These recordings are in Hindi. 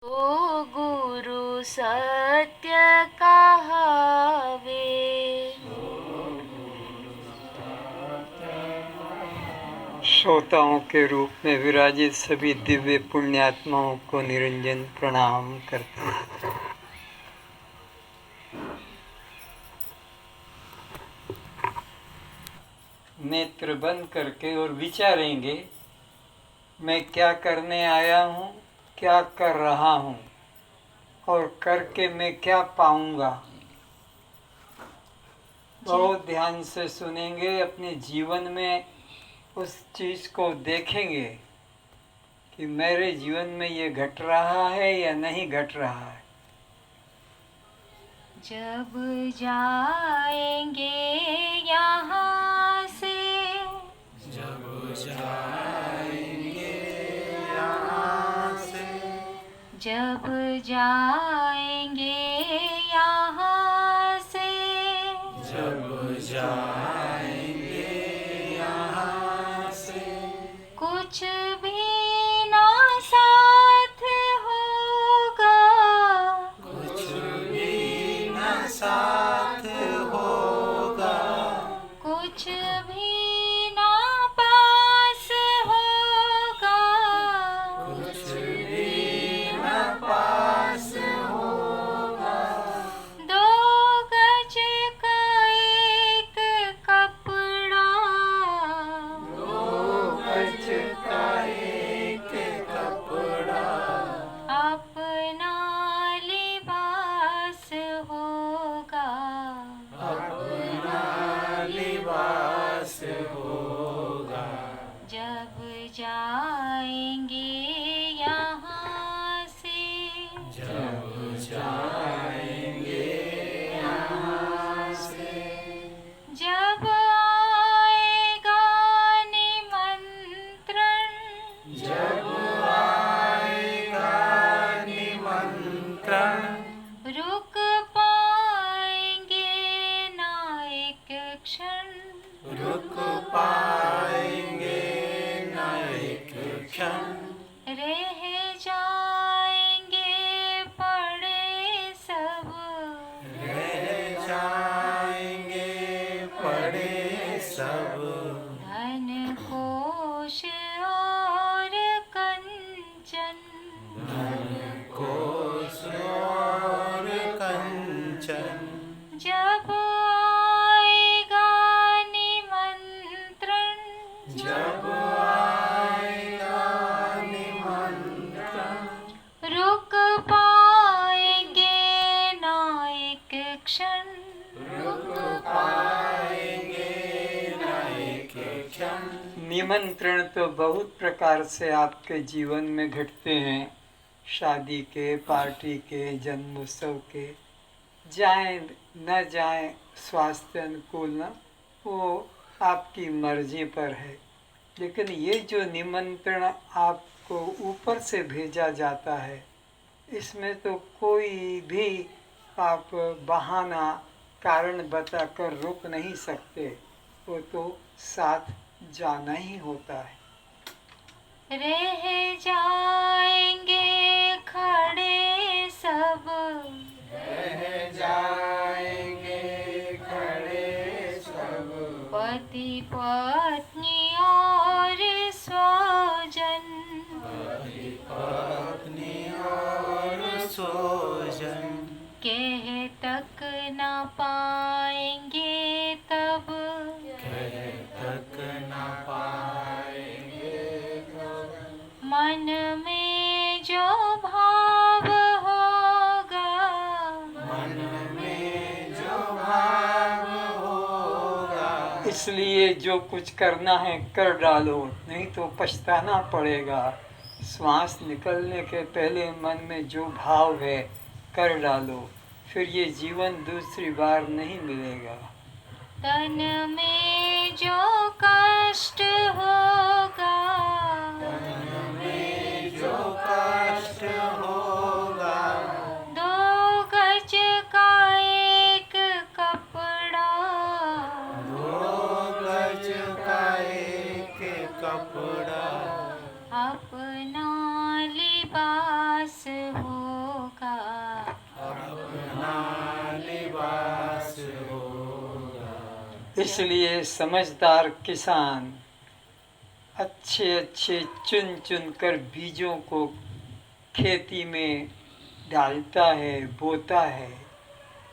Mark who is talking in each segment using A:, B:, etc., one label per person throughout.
A: ओ गुरु सत्य कहावे,
B: श्रोताओं के रूप में विराजित सभी दिव्य पुण्यात्माओं को निरंजन प्रणाम करते हैं। नेत्र बंद करके और विचारेंगे, मैं क्या करने आया हूँ, क्या कर रहा हूँ और करके मैं क्या पाऊंगा। बहुत ध्यान से सुनेंगे, अपने जीवन में उस चीज को देखेंगे कि मेरे जीवन में ये घट रहा है या नहीं घट रहा है।
A: जब जाएंगे यहाँ से,
C: जब जाएंगे यहाँ से,
A: जब जाएंगे यहाँ से,
C: जब जाएंगे यहाँ से,
A: कुछ भी ना साथ होगा,
C: कुछ भी न साथ होगा,
A: कुछ भी ना पास होगा,
C: कुछ भी न पास होगा।
A: दो गज का एक कपड़ा,
C: दो गज का एक कपड़ा,
A: अपना लिबास होगा,
C: अपना लिबास होगा।
A: जब जाएंगे यहाँ से,
C: जब जाएंगे यहाँ से,
A: जब आएगा निमंत्रण,
C: जब आएगा निमंत्रण,
A: रुक पाएंगे ना एक क्षण,
C: रुक पाएंगे न एक क्षण,
A: रह जाएंगे पड़े सब,
C: रह जाएंगे पड़े सब,
A: धन कोश और कंचन,
C: धन कोश और कंचन।
A: जब आएगा निमंत्रण,
C: जब आएगा निमंत्रण,
A: रुक पाएंगे ना एक क्षण,
C: रुक पाएंगे न एक क्षण।
B: निमंत्रण तो बहुत प्रकार से आपके जीवन में घटते हैं, शादी के, पार्टी के, जन्मोत्सव के। जाएं न जाएं, स्वास्थ्य अनुकूल न, वो आपकी मर्जी पर है। लेकिन ये जो निमंत्रण आपको ऊपर से भेजा जाता है, इसमें तो कोई भी आप बहाना कारण बताकर रुक नहीं सकते, वो तो साथ जाना ही होता है।
A: रह जाएंगे खड़े सब,
C: रह जाएंगे खड़े सब,
A: पति पत्नी और स्वजन,
C: पति पत्नी और स्वजन,
A: कह तक न पाएंगे तब,
C: कह तक न पाएंगे तब,
A: मन में जो भाव होगा,
C: मन में जो भाव होगा।
B: इसलिए जो कुछ करना है कर डालो, नहीं तो पछताना पड़ेगा। श्वास निकलने के पहले मन में जो भाव है कर डालो, फिर ये जीवन दूसरी बार नहीं मिलेगा।
A: तन में जो कष्ट होगा,
C: मन में जो कष्ट होगा,
A: दो गज का एक कपड़ा,
C: दो गज का एक कपड़ा,
A: अपना लिबास हो
B: इसलिए समझदार किसान अच्छे अच्छे चुन चुन कर बीजों को खेती में डालता है, बोता है,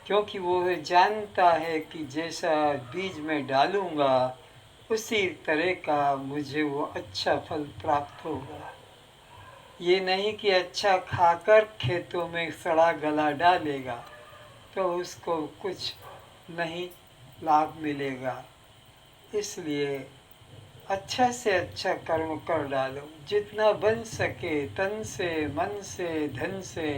B: क्योंकि वो जानता है कि जैसा बीज में डालूंगा उसी तरह का मुझे वो अच्छा फल प्राप्त होगा। ये नहीं कि अच्छा खाकर खेतों में सड़ा गला डालेगा तो उसको कुछ नहीं लाभ मिलेगा। इसलिए अच्छा से अच्छा कर्म कर डालो, जितना बन सके, तन से, मन से, धन से,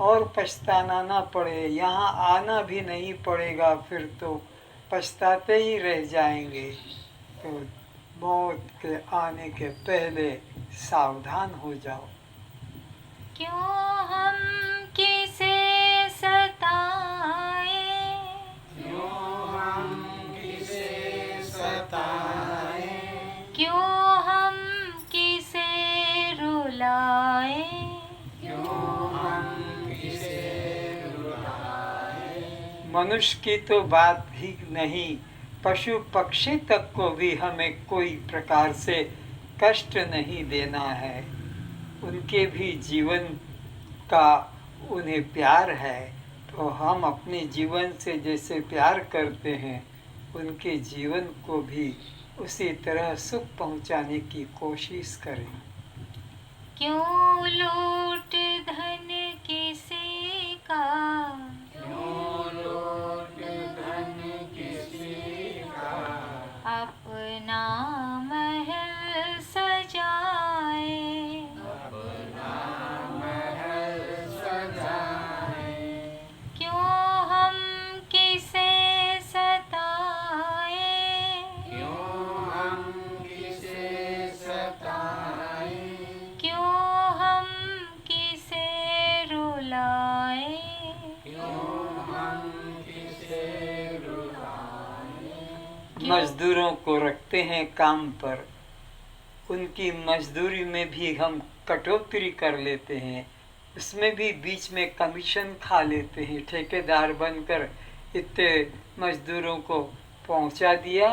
B: और पछताना ना पड़े। यहाँ आना भी नहीं पड़ेगा, फिर तो पछताते ही रह जाएंगे। तो मौत के आने के पहले सावधान हो जाओ।
A: क्यों हम किसे सताएं,
C: क्यों हम किसे सताएं,
A: क्यों हम किसे रुलाएं,
C: क्यों हम किसे रुलाएं।
B: मनुष्य की तो बात ही नहीं, पशु पक्षी तक को भी हमें कोई प्रकार से कष्ट नहीं देना है। उनके भी जीवन का उन्हें प्यार है, तो हम अपने जीवन से जैसे प्यार करते हैं उनके जीवन को भी उसी तरह सुख पहुंचाने की कोशिश करें।
A: क्यों लूट धन किसी का,
C: क्यों लूट धन किसी का,
A: अपना महल सजाए,
C: अपना महल सजाए।
A: क्यों हम किसे सताएं,
C: क्यों हम किसे सताएं,
A: क्यों हम किसे रुलाएं,
C: क्यों हम किसे रुलाएं।
B: मजदूरों को रखते हैं काम पर, उनकी मजदूरी में भी हम कटौती कर लेते हैं, उसमें भी बीच में कमीशन खा लेते हैं। ठेकेदार बनकर इतने मजदूरों को पहुंचा दिया,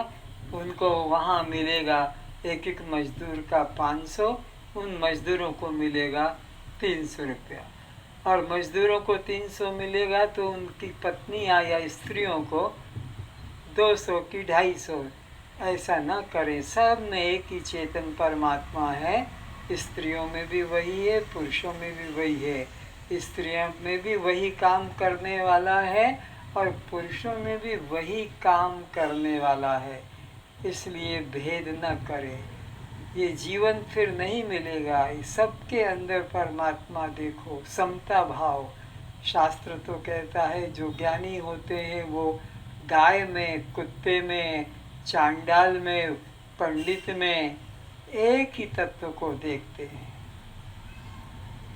B: उनको वहाँ मिलेगा एक एक मजदूर का 500, उन मजदूरों को मिलेगा 300 रुपया। और मजदूरों को 300 मिलेगा तो उनकी पत्नी या स्त्रियों को 200 की 250। ऐसा न करें। सब में एक ही चेतन परमात्मा है। स्त्रियों में भी वही है, पुरुषों में भी वही है। स्त्रियों में भी वही काम करने वाला है और पुरुषों में भी वही काम करने वाला है। इसलिए भेद न करें, ये जीवन फिर नहीं मिलेगा। सबके अंदर परमात्मा देखो, समता भाव। शास्त्र तो कहता है जो ज्ञानी होते हैं वो गाय में, कुत्ते में, चांडाल में, पंडित में एक ही तत्व को देखते हैं।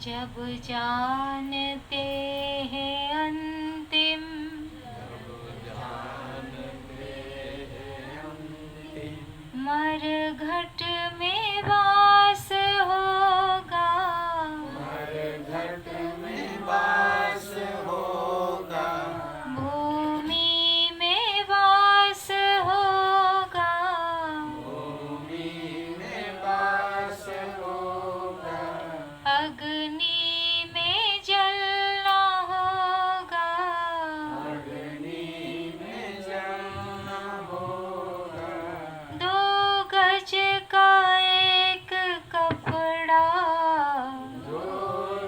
A: जब जानते हैं अंतिम, मर घट में वास होगा,
C: घट में वास होगा,
A: भूमि में वास होगा,
C: भूमि में वास होगा,
A: अग्नि में जलना होगा,
C: अग्नि में जलना होगा।
A: दो गज का एक कपड़ा,
C: दो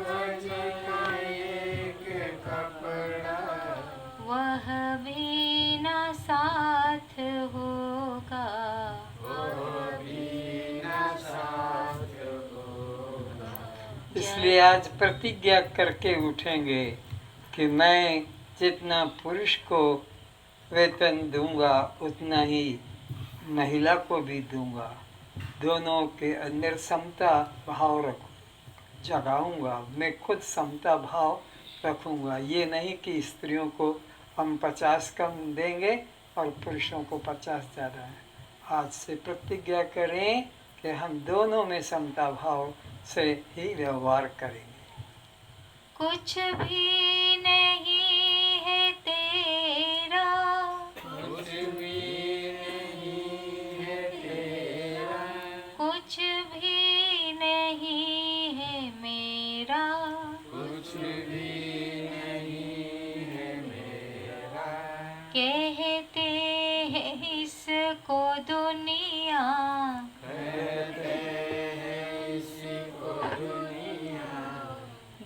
C: गज का एक कपड़ा,
A: वह भी न साथ होगा,
C: वो भी न साथ होगा।
B: इसलिए आज प्रतिज्ञा करके उठेंगे कि मैं जितना पुरुष को वेतन दूंगा उतना ही महिला को भी दूंगा। दोनों के अंदर समता भाव जगाऊंगा। मैं खुद समता भाव रखूंगा। ये नहीं कि स्त्रियों को हम 50 कम देंगे और पुरुषों को 50 ज़्यादा है। आज से प्रतिज्ञा करें कि हम दोनों में समता भाव से ही व्यवहार करेंगे।
A: कुछ भी नहीं है तेरा,
C: कुछ भी भी नहीं है मेरा।
A: कहते हैं इसको दुनिया,
C: कहते हैं इसी को दुनिया,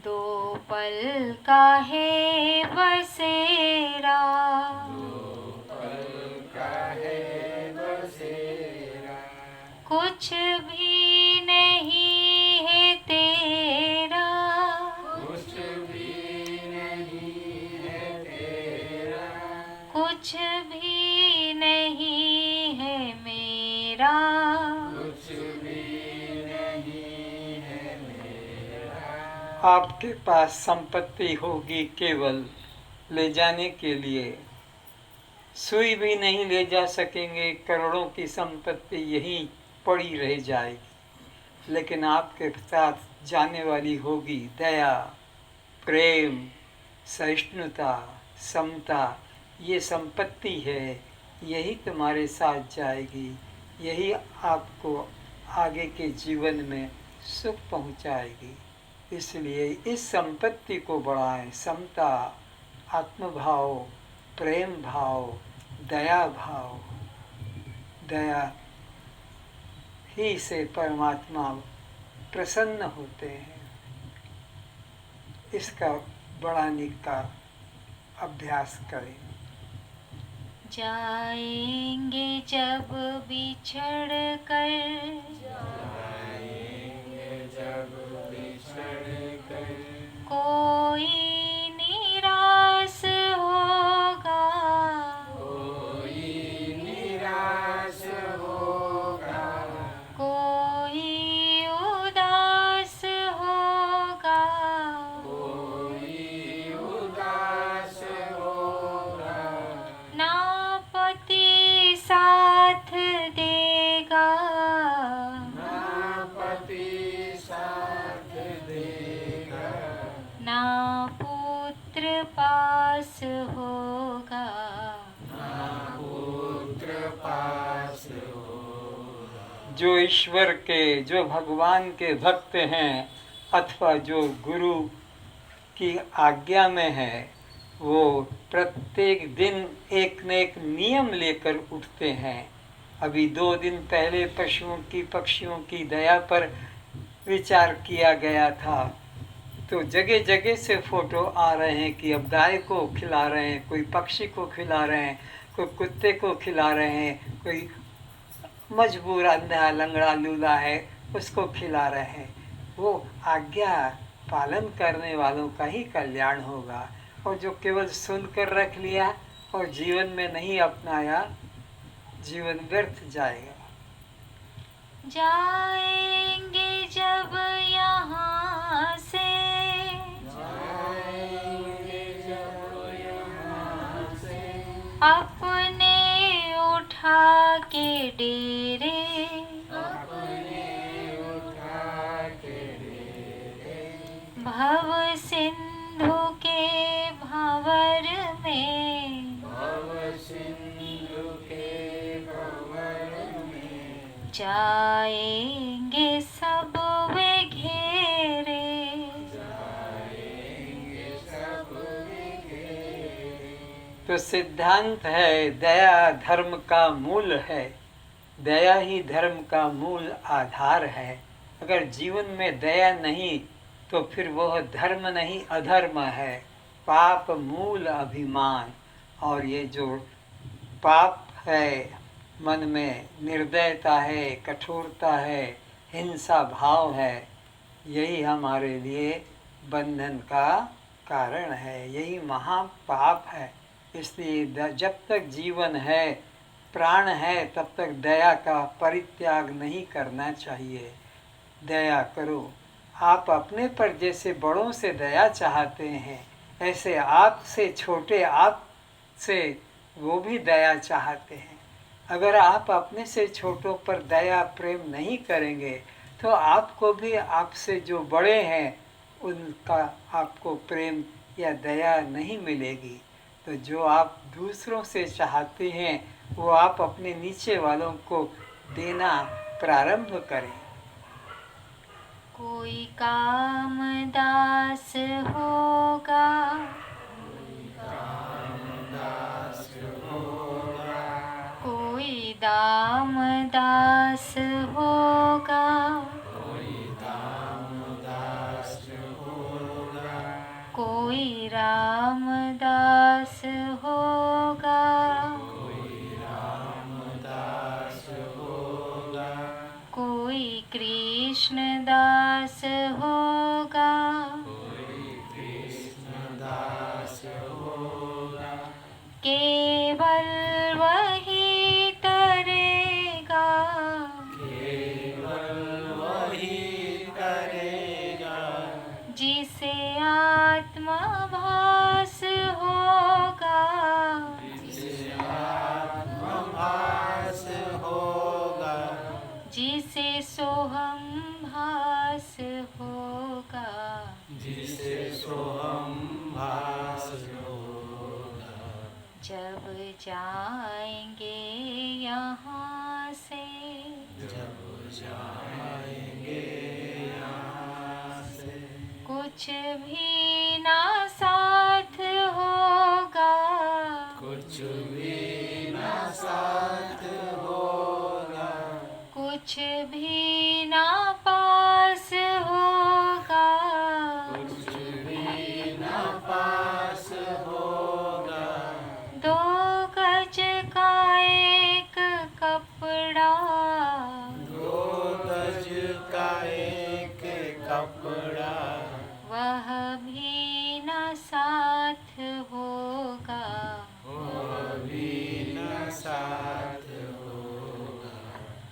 A: दो पल का है बसेरा।
C: पल का है बसेरा।
A: कुछ भी नहीं है तेरा,
C: कुछ भी नहीं है तेरा।
A: कुछ भी नहीं है मेरा।
C: कुछ भी नहीं है मेरा।
B: आपके पास संपत्ति होगी केवल ले जाने के लिए, सुई भी नहीं ले जा सकेंगे, करोड़ों की संपत्ति यहीं पड़ी रह जाएगी। लेकिन आपके साथ जाने वाली होगी दया, प्रेम, सहिष्णुता, समता। ये संपत्ति है, यही तुम्हारे साथ जाएगी, यही आपको आगे के जीवन में सुख पहुंचाएगी। इसलिए इस संपत्ति को बढ़ाएं। समता, आत्मभाव, प्रेम भाव, दया भाव। दया ही से परमात्मा प्रसन्न होते हैं। इसका बढ़ाने का अभ्यास करें।
A: जाएंगे जब बिछड़ कर,
C: जाएंगे जब बिछड़ कर,
A: कोई निराश होगा,
C: कोई निराश होगा,
A: कोई उदास होगा,
C: कोई उदास होगा,
A: ना पति साथ देगा,
C: ना पति साथ देगा,
A: ना पुत्र पास होगा,
C: ना पुत्र पास होगा।
B: जो ईश्वर के, जो भगवान के भक्त हैं अथवा जो गुरु की आज्ञा में है, वो प्रत्येक दिन एक न एक नियम लेकर उठते हैं। अभी 2 दिन पहले पशुओं की, पक्षियों की दया पर विचार किया गया था। तो जगह जगह से फोटो आ रहे हैं कि अब गाय को खिला रहे हैं, कोई पक्षी को खिला रहे हैं, कोई कुत्ते को खिला रहे हैं, कोई मजबूर अंधा लंगड़ा लूला है उसको खिला रहे हैं। वो आज्ञा पालन करने वालों का ही कल्याण होगा। और जो केवल सुनकर रख लिया और जीवन में नहीं अपनाया, जीवन व्यर्थ जाएगा।
A: जाएंगे जब यहाँ से,
C: जाएंगे जब यहाँ से,
A: अपने उठा के डेरे,
C: अपने उठा के डेरे,
A: भव सिंधु के भंवर में,
C: भव सिंधु के भंवर में,
A: जाएंगे सब वे घेरे,
C: जाएंगे सब घेरे।
B: तो सिद्धांत है दया धर्म का मूल है। दया ही धर्म का मूल आधार है। अगर जीवन में दया नहीं तो फिर वह धर्म नहीं अधर्म है। पाप मूल अभिमान। और ये जो पाप है, मन में निर्दयता है, कठोरता है, हिंसा भाव है, यही हमारे लिए बंधन का कारण है, यही महापाप है। इसलिए जब तक जीवन है, प्राण है, तब तक दया का परित्याग नहीं करना चाहिए। दया करो। आप अपने पर जैसे बड़ों से दया चाहते हैं, ऐसे आपसे छोटे आप से वो भी दया चाहते हैं। अगर आप अपने से छोटों पर दया प्रेम नहीं करेंगे तो आपको भी आपसे जो बड़े हैं उनका आपको प्रेम या दया नहीं मिलेगी। तो जो आप दूसरों से चाहते हैं वो आप अपने नीचे वालों को देना प्रारंभ करें।
A: कोई कामदास होगा,
C: दास होगा,
A: कोई दामदास होगा,
C: कोई दामदास होगा,
A: कोई रामदास होगा,
C: कोई रामदास होगा,
A: कोई कृष्णदास होगा,
C: कोई कृष्णदास होगा,
A: केवल वही तरेगा,
C: केवल वही करेगा,
A: जिसे आत्मभास होगा,
C: जिसे आत्मभास होगा,
A: जिसे सोहम भास होगा,
C: जिसे सोहम भास होगा।
A: जब जाएंगे यहाँ से,
C: जब जाएंगे यहाँ से,
A: कुछ भी ना साथ होगा,
C: कुछ भी न साथ होगा,
A: कुछ भी ना पास होगा,
C: कुछ भी न पास होगा,
A: दो गज का एक कपड़ा,
C: दो गज का एक कपड़ा,
A: वह भी न साथ होगा,
C: वह भी न साथ होगा।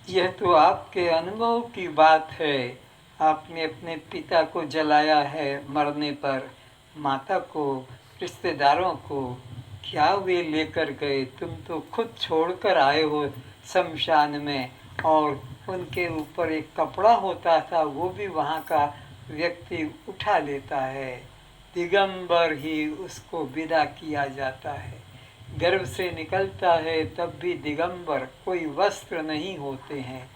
B: यह तो आपके अनुभव की बात है। आपने अपने पिता को जलाया है मरने पर, माता को, रिश्तेदारों को, क्या वे लेकर गए? तुम तो खुद छोड़कर आए हो शमशान में, और उनके ऊपर एक कपड़ा होता था, वो भी वहाँ का व्यक्ति उठा लेता है। दिगंबर ही उसको विदा किया जाता है। गर्भ से निकलता है तब भी दिगंबर, कोई वस्त्र नहीं होते हैं।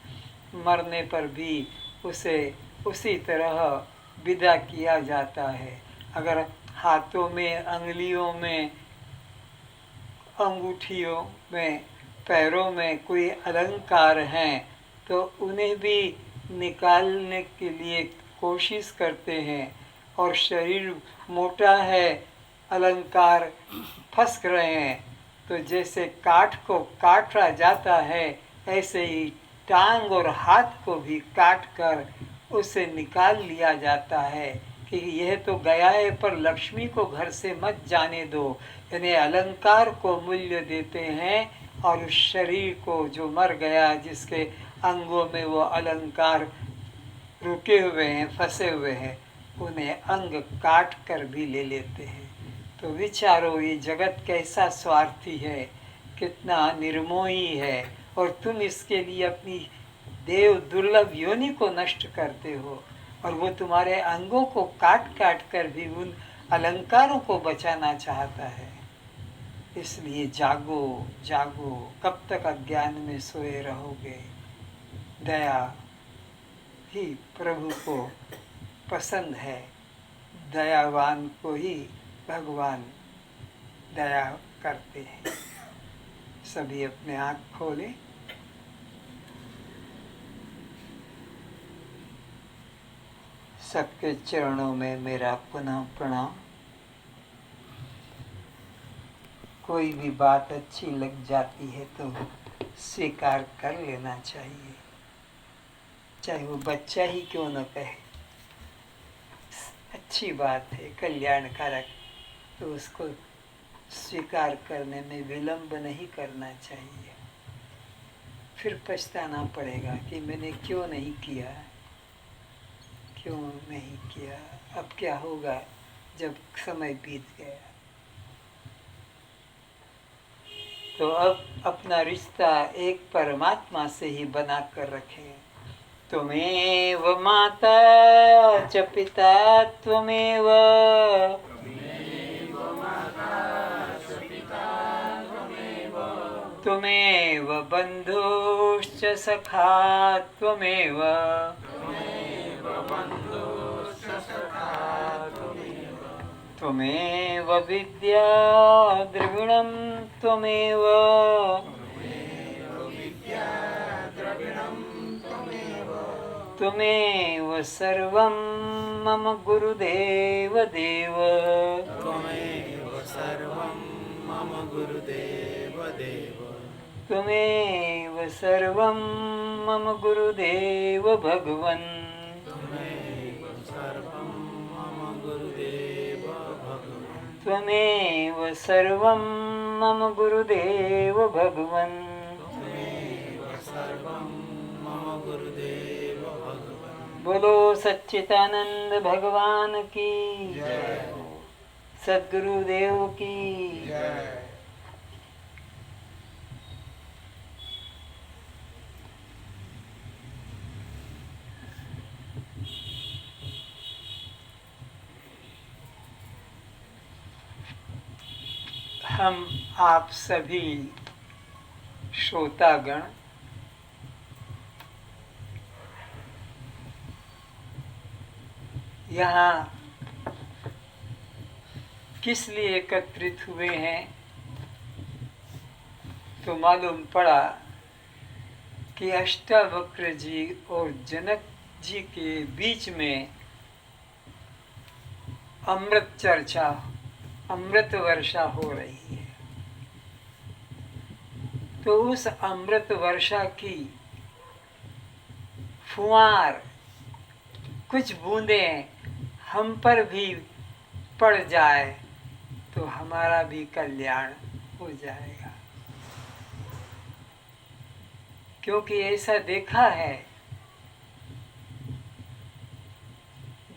B: मरने पर भी उसे उसी तरह विदा किया जाता है। अगर हाथों में, अंगुलियों में, अंगूठियों में, पैरों में कोई अलंकार हैं तो उन्हें भी निकालने के लिए कोशिश करते हैं। और शरीर मोटा है, अलंकार फंस रहे हैं, तो जैसे काठ को काटा जाता है ऐसे ही टांग और हाथ को भी काट कर उसे निकाल लिया जाता है कि यह तो गया है, पर लक्ष्मी को घर से मत जाने दो। यानी अलंकार को मूल्य देते हैं और उस शरीर को जो मर गया, जिसके अंगों में वो अलंकार रुके हुए हैं, फंसे हुए हैं, उन्हें अंग काट कर भी ले लेते हैं। तो विचारो ये जगत कैसा स्वार्थी है, कितना निर्मोही है, और तुम इसके लिए अपनी देव दुर्लभ योनि को नष्ट करते हो, और वो तुम्हारे अंगों को काट काट कर भी उन अलंकारों को बचाना चाहता है। इसलिए जागो जागो, कब तक अज्ञान में सोए रहोगे। दया ही प्रभु को पसंद है, दयावान को ही भगवान दया करते हैं। सभी अपने आँख खोलें। सबके चरणों में मेरा पुनः प्रणाम। कोई भी बात अच्छी लग जाती है तो स्वीकार कर लेना चाहिए, चाहे वो बच्चा ही क्यों न कहे। अच्छी बात है, कल्याणकारक, तो उसको स्वीकार करने में विलंब नहीं करना चाहिए। फिर पछताना पड़ेगा कि मैंने क्यों नहीं किया, क्यों नहीं किया। अब क्या होगा जब समय बीत गया। तो अब अपना रिश्ता एक परमात्मा से ही बना कर रखें। त्वमेव माता च पिता त्वमेव, त्वमेव बन्धुश्च सखा त्वमेव, त्वमेव विद्या द्रविणं त्वमेव त्वमेव सर्वं मम गुरुदेव देव
C: त्वमेव सर्वं मम गुरुदेव देव
B: त्वमेव सर्वं मम गुरुदेव भगवन्
C: त्वमेव सर्वं मम गुरुदेव भगवन्
B: त्वमेव सर्वं मम गुरुदेव भगवन्
C: त्वमेव सर्वं मम गुरुदेव भगवन्
B: बोलो सच्चिदानंद भगवान की
C: जय।
B: सद्गुरुदेव की
C: जय।
B: हम आप सभी श्रोतागण यहाँ किस लिए एकत्रित हुए हैं, तो मालूम पड़ा कि अष्टावक्र जी और जनक जी के बीच में अमृत चर्चा, अमृत वर्षा हो रही है। तो उस अमृत वर्षा की फुहार, कुछ बूंदें हम पर भी पड़ जाए तो हमारा भी कल्याण हो जाएगा। क्योंकि ऐसा देखा है,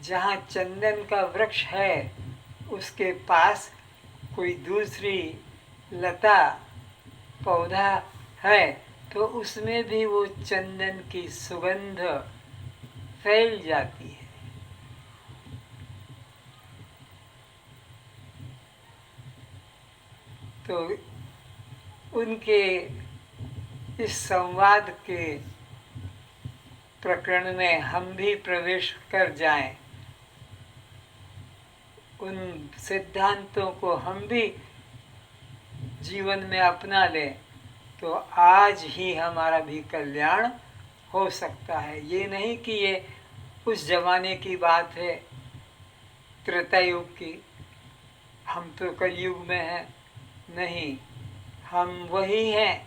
B: जहाँ चंदन का वृक्ष है उसके पास कोई दूसरी लता पौधा है तो उसमें भी वो चंदन की सुगंध फैल जाती है। तो उनके इस संवाद के प्रकरण में हम भी प्रवेश कर जाएं, उन सिद्धांतों को हम भी जीवन में अपना लें, तो आज ही हमारा भी कल्याण हो सकता है। ये नहीं कि ये उस जमाने की बात है, त्रेता युग की, हम तो कलयुग में हैं। नहीं, हम वही हैं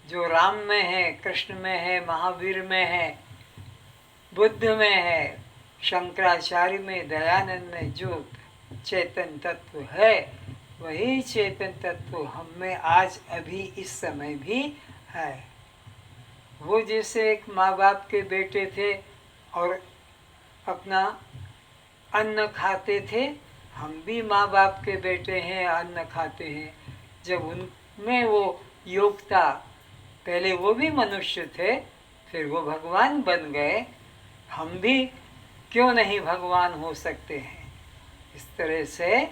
B: जो राम में है, कृष्ण में है, महावीर में है, बुद्ध में है, शंकराचार्य में, दयानंद में, जो चेतन तत्व है, वही चेतन तत्व हम में आज अभी इस समय भी है। वो जैसे एक माँ बाप के बेटे थे और अपना अन्न खाते थे, हम भी माँ बाप के बेटे हैं, अन्न खाते हैं। जब उनमें वो योग था, पहले वो भी मनुष्य थे, फिर वो भगवान बन गए, हम भी क्यों नहीं भगवान हो सकते हैं। इस तरह से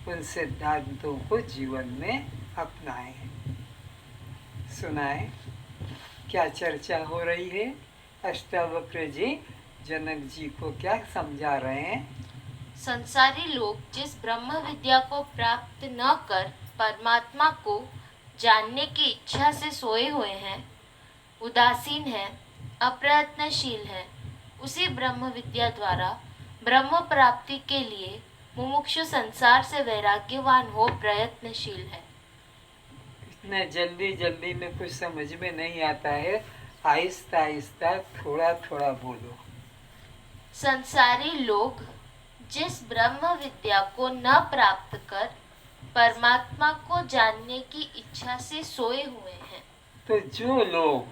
B: उन सिद्धांतों को जीवन में अपनाएं। सुनाएं क्या चर्चा हो रही है। अष्टावक्र जी जनक जी को क्या समझा रहे हैं।
A: संसारी लोग जिस ब्रह्म विद्या को प्राप्त न कर परमात्मा को जानने की इच्छा से सोए हुए हैं, उदासीन हैं, अप्रयत्नशील हैं, उसी ब्रह्म विद्या द्वारा ब्रह्म प्राप्ति के लिए मुमुक्षु संसार से वैराग्यवान हो प्रयत्नशील है।
B: इतने जल्दी जल्दी में कुछ समझ में नहीं आता है, आहिस्ता आहिस्ता थोड़ा थोड़ा बोलो।
A: संसारी लोग जिस ब्रह्म विद्या को न प्राप्त कर परमात्मा को जानने की इच्छा से सोए हुए हैं।
B: तो जो लोग,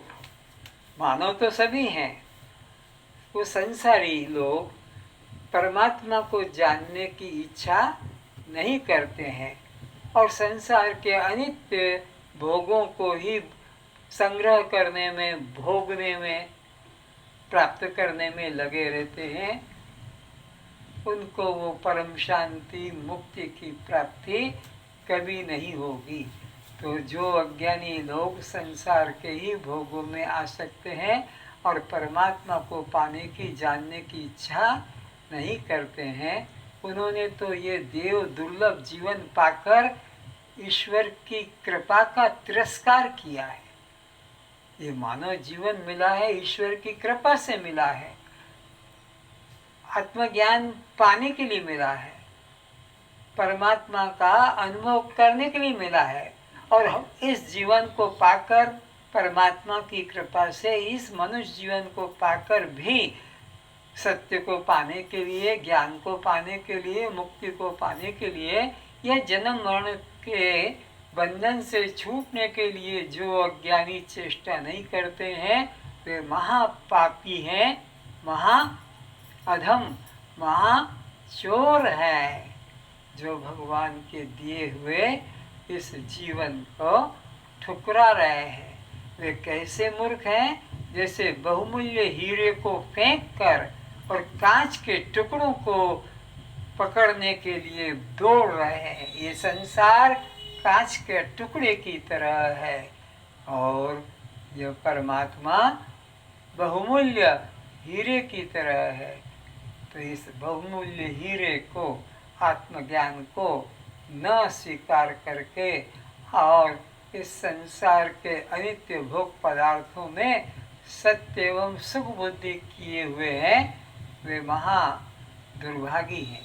B: मानव तो सभी हैं, वो संसारी लोग परमात्मा को जानने की इच्छा नहीं करते हैं और संसार के अनित्य भोगों को ही संग्रह करने में, भोगने में, प्राप्त करने में लगे रहते हैं। उनको वो परम शांति, मुक्ति की प्राप्ति कभी नहीं होगी। तो जो अज्ञानी लोग संसार के ही भोगों में आसक्त हैं और परमात्मा को पाने की, जानने की इच्छा नहीं करते हैं, उन्होंने तो ये देव दुर्लभ जीवन पाकर ईश्वर की कृपा का तिरस्कार किया है। ये मानव जीवन मिला है, ईश्वर की कृपा से मिला है, आत्मज्ञान पाने के लिए मिला है, परमात्मा का अनुभव करने के लिए मिला है। और हम इस जीवन को पाकर, परमात्मा की कृपा से इस मनुष्य जीवन को पाकर भी सत्य को पाने के लिए, ज्ञान को पाने के लिए, मुक्ति को पाने के लिए, यह जन्म मरण के बंधन से छूटने के लिए जो अज्ञानी चेष्टा नहीं करते हैं वे महापापी हैं, महा अधम, महाचोर है, जो भगवान के दिए हुए इस जीवन को ठुकरा रहे हैं। वे कैसे मूर्ख हैं? जैसे बहुमूल्य हीरे को फेंक कर और कांच के टुकड़ों को पकड़ने के लिए दौड़ रहे हैं। ये संसार कांच के टुकड़े की तरह है और यह परमात्मा बहुमूल्य हीरे की तरह है। तो इस बहुमूल्य हीरे को, आत्मज्ञान को न स्वीकार करके और इस संसार के अनित्य भोग पदार्थों में सत्य एवं सुख बुद्धि किए हुए हैं, वे महा दुर्भागी हैं।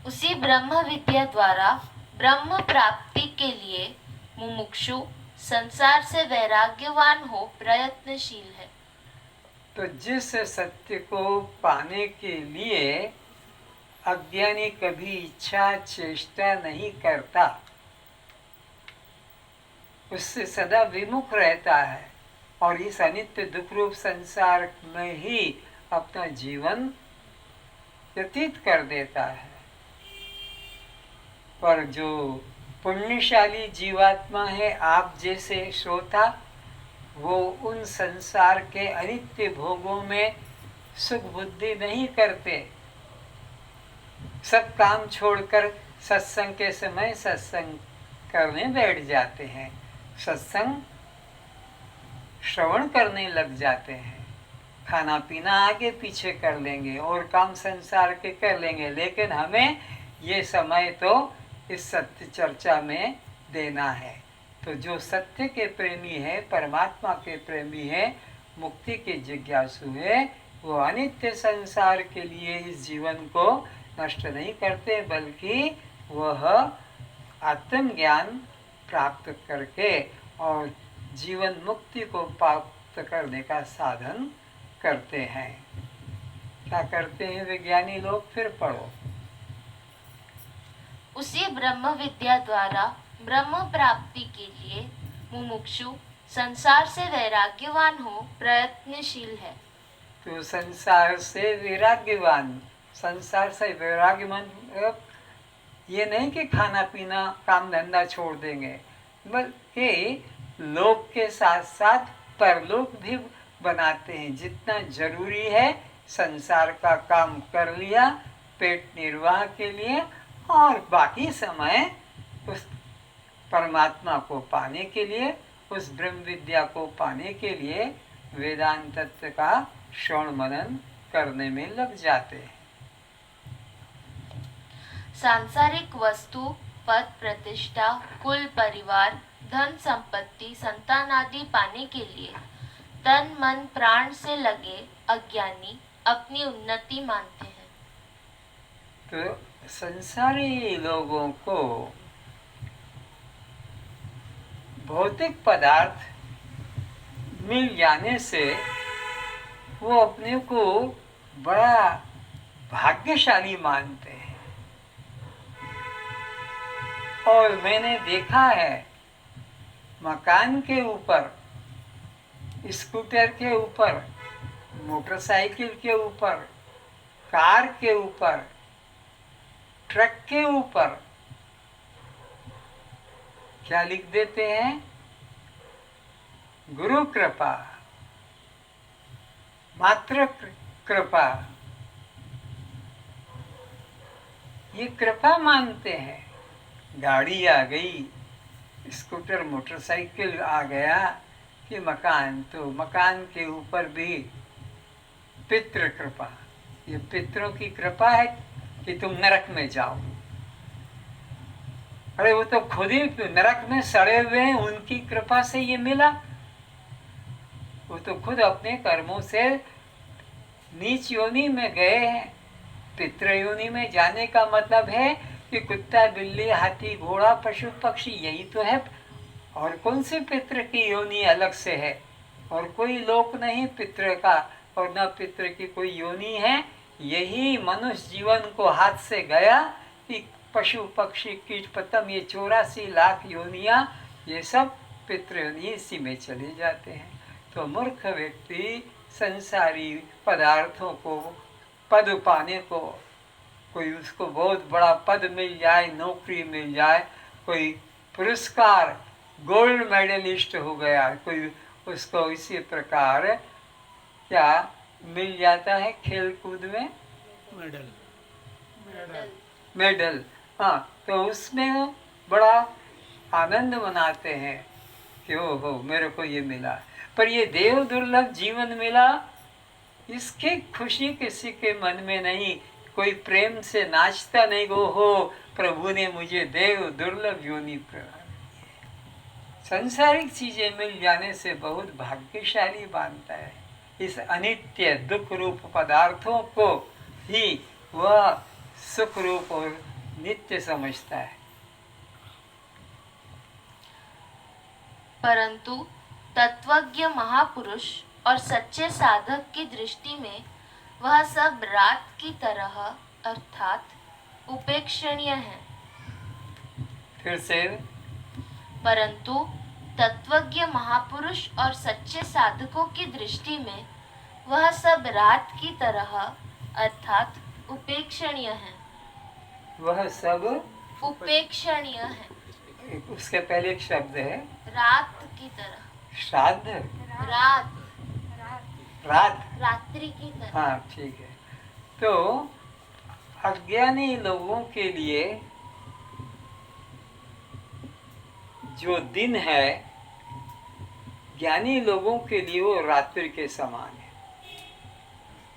A: उसी ब्रह्म विद्या द्वारा ब्रह्म प्राप्ति के लिए मुमुक्षु संसार से वैराग्यवान हो प्रयत्नशील है।
B: तो जिस सत्य को पाने के लिए अज्ञानी कभी इच्छा चेष्टा नहीं करता, उससे सदा विमुख रहता है और इस अनित्य दुख रूप संसार में ही अपना जीवन व्यतीत कर देता है। पर जो पुण्यशाली जीवात्मा है, आप जैसे श्रोता, वो उन संसार के अनित्य भोगों में सुख बुद्धि नहीं करते। सब काम छोड़कर सत्संग के समय सत्संग करने बैठ जाते हैं, सत्संग श्रवण करने लग जाते हैं, खाना पीना आगे पीछे कर लेंगे और काम संसार के कर लेंगे, लेकिन हमें ये समय तो इस सत्य चर्चा में देना है। तो जो सत्य के प्रेमी है, परमात्मा के प्रेमी है, मुक्ति के जिज्ञासु है, वो अनित्य संसार के लिए इस जीवन को नष्ट नहीं करते, बल्कि वह आत्मज्ञान प्राप्त करके और जीवन मुक्ति को प्राप्त करने का साधन करते हैं। क्या करते हैं विज्ञानी लोग? फिर पढ़ो।
A: उसी ब्रह्म विद्या द्वारा ब्रह्म प्राप्ति के लिए मुमुक्षु संसार से वैराग्यवान हो प्रयत्नशील है।
B: तो संसार से वैराग्यवान, संसार से वैराग्यवान ये नहीं कि खाना पीना काम धंधा छोड़ देंगे, बल्कि लोक के साथ साथ परलोक भी बनाते हैं। जितना जरूरी है संसार का काम कर लिया पेट निर्वाह के लिए, और बाकी समय उस परमात्मा को पाने के लिए, उस ब्रह्म विद्या को पाने के लिए वेदांत तत्व का श्रवण मनन करने में लग जाते हैं।
A: सांसारिक वस्तु, पद, प्रतिष्ठा, कुल परिवार, धन संपत्ति, संतान आदि पाने के लिए तन मन प्राण से लगे अज्ञानी अपनी उन्नति मानते हैं।
B: तो संसारी लोगों को भौतिक पदार्थ मिल जाने से वो अपने को बड़ा भाग्यशाली मानते हैं। और मैंने देखा है मकान के ऊपर, स्कूटर के ऊपर, मोटरसाइकिल के ऊपर, कार के ऊपर, ट्रक के ऊपर क्या लिख देते हैं? गुरु कृपा, मात्र कृपा। ये कृपा मानते हैं। गाड़ी आ गई, स्कूटर मोटरसाइकिल आ गया ये मकान, तो मकान के ऊपर भी पितृ कृपा, ये पितरों की कृपा है कि तुम नरक में जाओ। अरे वो तो खुद ही नरक में सड़े हुए हैं, उनकी कृपा से ये मिला। वो तो खुद अपने कर्मों से नीच योनि में गए हैं। पितृ योनि में जाने का मतलब है कि कुत्ता, बिल्ली, हाथी, घोड़ा, पशु, पक्षी, यही तो है। और कौन से पितृ की योनि अलग से है? और कोई लोक नहीं पितृ का, और न पितृ की कोई योनि है। यही मनुष्य जीवन को हाथ से गया कि पशु, पक्षी, कीट, पतंग, ये 84 लाख योनियां, ये सब पितृ योनि इसी में चले जाते हैं। तो मूर्ख व्यक्ति संसारी पदार्थों को, पद पाने को, कोई उसको बहुत बड़ा पद मिल जाए, नौकरी मिल जाए, कोई पुरस्कार, गोल्ड मेडलिस्ट हो गया, कोई उसको इसी प्रकार क्या मिल जाता है खेल कूद में, मेडल। हाँ, तो उसमें वो बड़ा आनंद मनाते हैं कि ओहो मेरे को ये मिला। पर ये देव दुर्लभ जीवन मिला, इसकी खुशी किसी के मन में नहीं। कोई प्रेम से नाचता नहीं, गो हो प्रभु ने मुझे देव दुर्लभ योनि प्रदान की। सांसारिक चीजें मिल जाने से बहुत भाग्यशाली मानता है। इस अनित्य दुख रूप पदार्थों को ही वह सुख रूप और नित्य समझता है।
A: परंतु तत्वज्ञ महापुरुष और सच्चे साधक की दृष्टि में वह सब रात की तरह अर्थात उपेक्षणीय है।
B: फिर से,
A: परंतु तत्वज्ञ महापुरुष और सच्चे साधकों की दृष्टि में वह सब रात की तरह अर्थात उपेक्षणीय है।
B: वह सब
A: उपेक्षणीय है।
B: उसके पहले एक शब्द है
A: रात की तरह।
B: श्राद्ध,
A: रात,
B: रात,
A: रात्रि की तरह।
B: हाँ ठीक है। तो अज्ञानी लोगों के लिए जो दिन है, ज्ञानी लोगों के लिए वो रात्रि के समान है।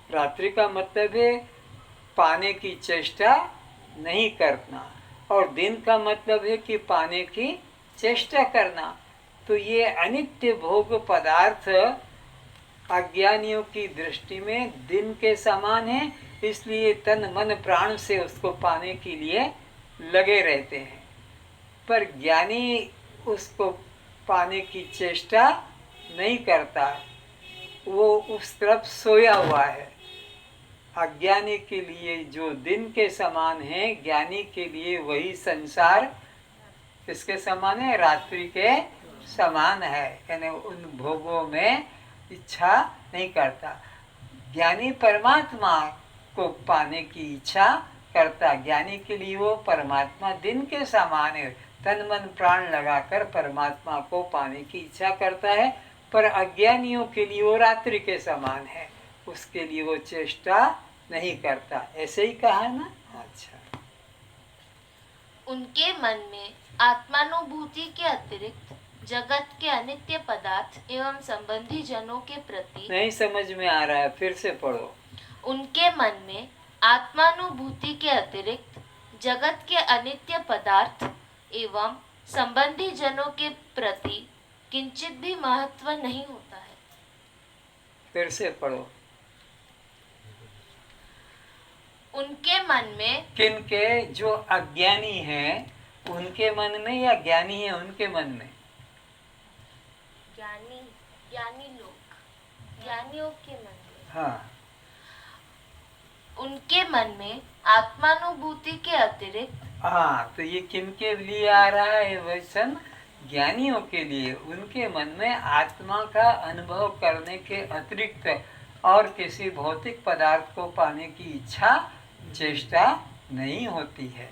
B: रात्रि का मतलब है पाने की चेष्टा नहीं करना, और दिन का मतलब है कि पाने की चेष्टा करना। तो ये अनित्य भोग पदार्थ अज्ञानियों की दृष्टि में दिन के समान है, इसलिए तन मन प्राण से उसको पाने के लिए लगे रहते हैं। पर ज्ञानी उसको पाने की चेष्टा नहीं करता, वो उस तरफ सोया हुआ है। अज्ञानी के लिए जो दिन के समान है, ज्ञानी के लिए वही संसार किसके समान है? रात्रि के समान है। यानी उन भोगों में इच्छा नहीं करता। ज्ञानी परमात्मा को पाने की इच्छा करता। ज्ञानी के लिए वो परमात्मा दिन के समान है, तन मन प्राण लगाकर परमात्मा को पाने की इच्छा करता है। पर अज्ञानियों के लिए वो रात्रि के समान है, उसके लिए वो चेष्टा नहीं करता। ऐसे ही कहा ना? अच्छा।
A: उनके मन में आत्मानुभूति के अतिरिक्त जगत के अनित्य पदार्थ एवं संबंधी जनों के प्रति
B: नहीं समझ में आ रहा है, फिर से पढ़ो।
A: उनके मन में आत्मानुभूति के अतिरिक्त जगत के अनित्य पदार्थ एवं संबंधी जनों के प्रति किंचित भी महत्व नहीं होता है।
B: फिर से पढ़ो।
A: उनके मन में,
B: किनके? जो अज्ञानी हैं उनके मन में, या ज्ञानी है उनके मन में?
A: ज्ञानी लोग, ज्ञानियों के मन में।
B: हाँ,
A: उनके मन में आत्मानुभूति के अतिरिक्त,
B: हाँ, तो ये किनके लिए आ रहा है वचन? ज्ञानियों के लिए। उनके मन में आत्मा का अनुभव करने के अतिरिक्त और किसी भौतिक पदार्थ को पाने की इच्छा, चेष्टा नहीं होती है।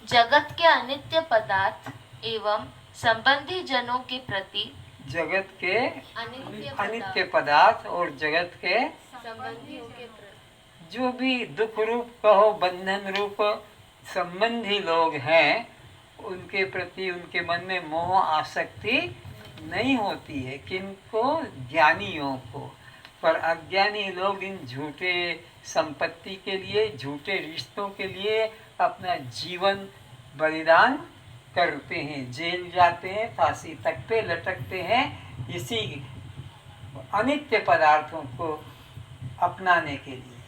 A: जगत के अनित्य पदार्थ एवं संबंधी जनों के प्रति
B: जगत के
A: अनित्य
B: अनित्य पदार्थ और जगत के
A: संबंधियों के प्रति
B: जो भी दुख रूप कहो, बंधन रूप संबंधी लोग हैं, उनके प्रति उनके मन में मोह आसक्ति नहीं होती है। किनको? ज्ञानियों को। पर अज्ञानी लोग इन झूठे संपत्ति के लिए, झूठे रिश्तों के लिए अपना जीवन बलिदान करते हैं, जेल जाते हैं, फांसी तक पे लटकते हैं इसी अनित्य पदार्थों को अपनाने के लिए।